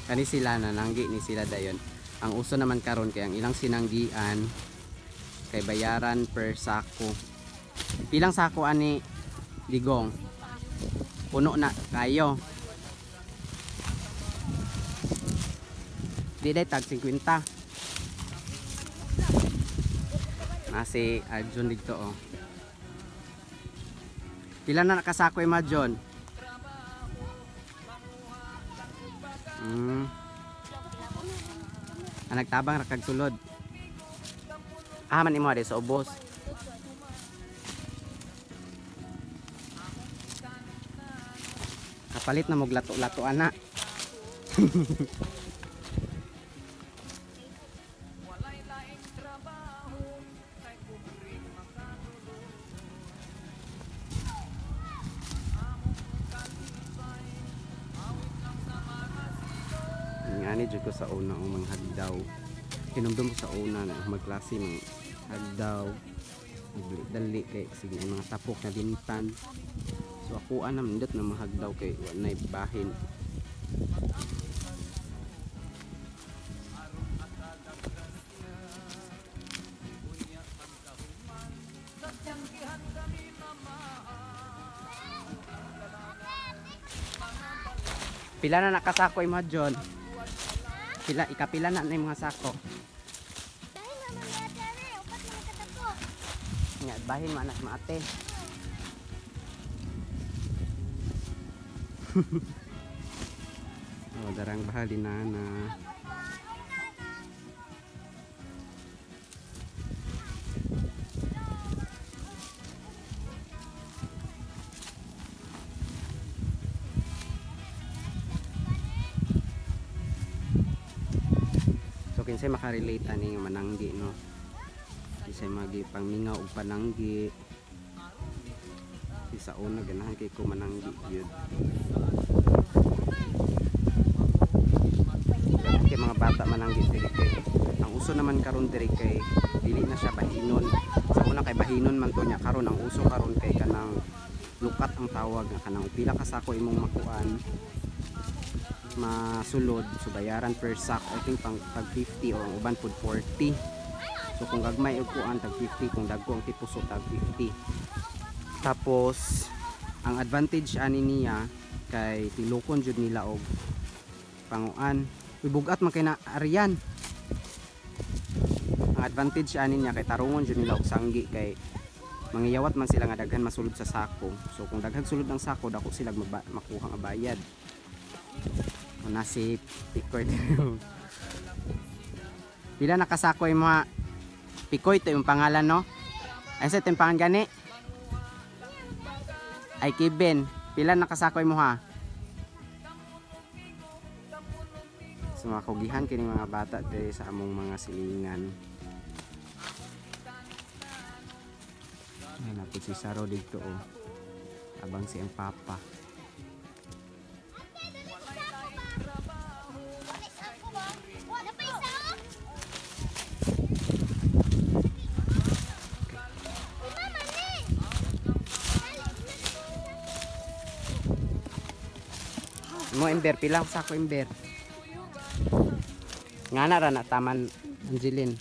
Kani sila nananggi ni sila dayon. Ang uso naman karon kay ang ilang sinanggian kay bayaran per sako. Pilang sako ani digong? Puno na kayo. Di day tag 50. Nasi Arjun dito oh. Pila na nakasako ima John? Nagtabang ra kag sulod. Man imo ade sa ubos. Kapalit na mog lato-lato ana. Ngani jud ko sa una ang mga hagdaw. Kinumdum ko sa una na magklase mga hagdaw. Dali kay sige mga tapok na bintan. So ako anam nindot na mahagdaw kay wala bahin. Pila na nakasako imo John? Pila ikapila na yung mga sako? Dahil naman ate, upat na katako. Nga bahin man anak maate. Oh, darang bahali na. Kinsay makarelate ani nga mananggi no. Kinsay magi pangmingaw og pananggi. Sa una ganahan kay ko mananggi gyud. Kay mga bata mananggi diri kay ang uso naman karon diri kay dili na siya bahinon. Sa una kay bahinon man to nya karon ang uso karon kay kanang lukat ang tawag nga kanang pila ka sako imong makuan masulod, so bayaran per sack I think pang tag 50 o ang uban pud 40. So kung gagmay og kuan tag 50, kung dagko ang tipuso tag 50. Tapos ang advantage ani niya kay tilokon jud nila og panguan. Ibugat man kay na arian. Ang advantage ani niya kay tarungon jud nila og sanggi kay mangyawat man sila nga daghan masulod sa sako. So kung daghan sulod ang sako dako sila makuha nga bayad. Nasi pikoy pila nakasako yung mga pikoy to yung pangalan no ay sa timpangan gani ay Kevin pila nakasako mo ha so makugihan kini mga bata diri sa among mga silingan. Ay napit si Saro dito oh abang si ang papa. Mo ember pila sako ember. Ngana ra na taman Angelin.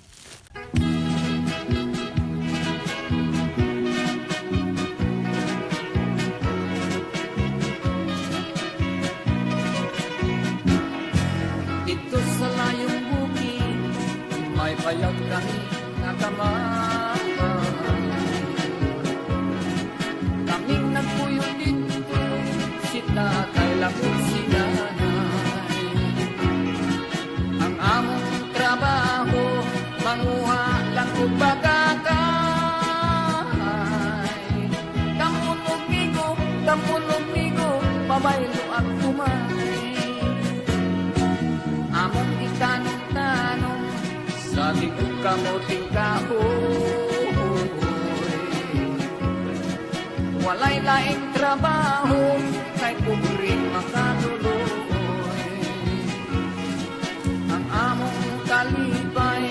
Dito sa layong bukid may payag kami nakamama. Kaming nagpuyo dito si tatay lakot si nanay. Ang among trabaho manguha lang o bagagay. Kamunog migo pabaylo ang tumay. Among itanong-tanong sa tigong kamuting kahoy. Walay laing trabaho kay kubring makatuloy. Ang among kalipay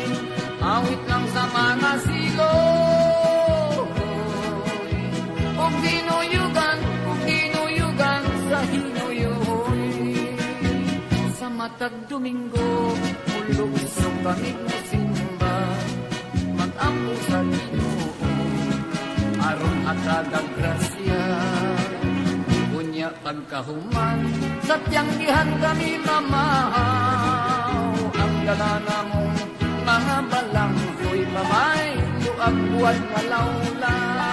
awit lang sa mga siloy. Kung dinuyugan sa hinuyoy. Sa mata kag Domingo, ulusog kami mo simba, mag-ampo sa Ginoo, aron hatagang grasya. Unya pagkahuman, sa tiyanggihan kami mamahaw, ang galana mong mga balanghoy mamay, tuag buwan malawla.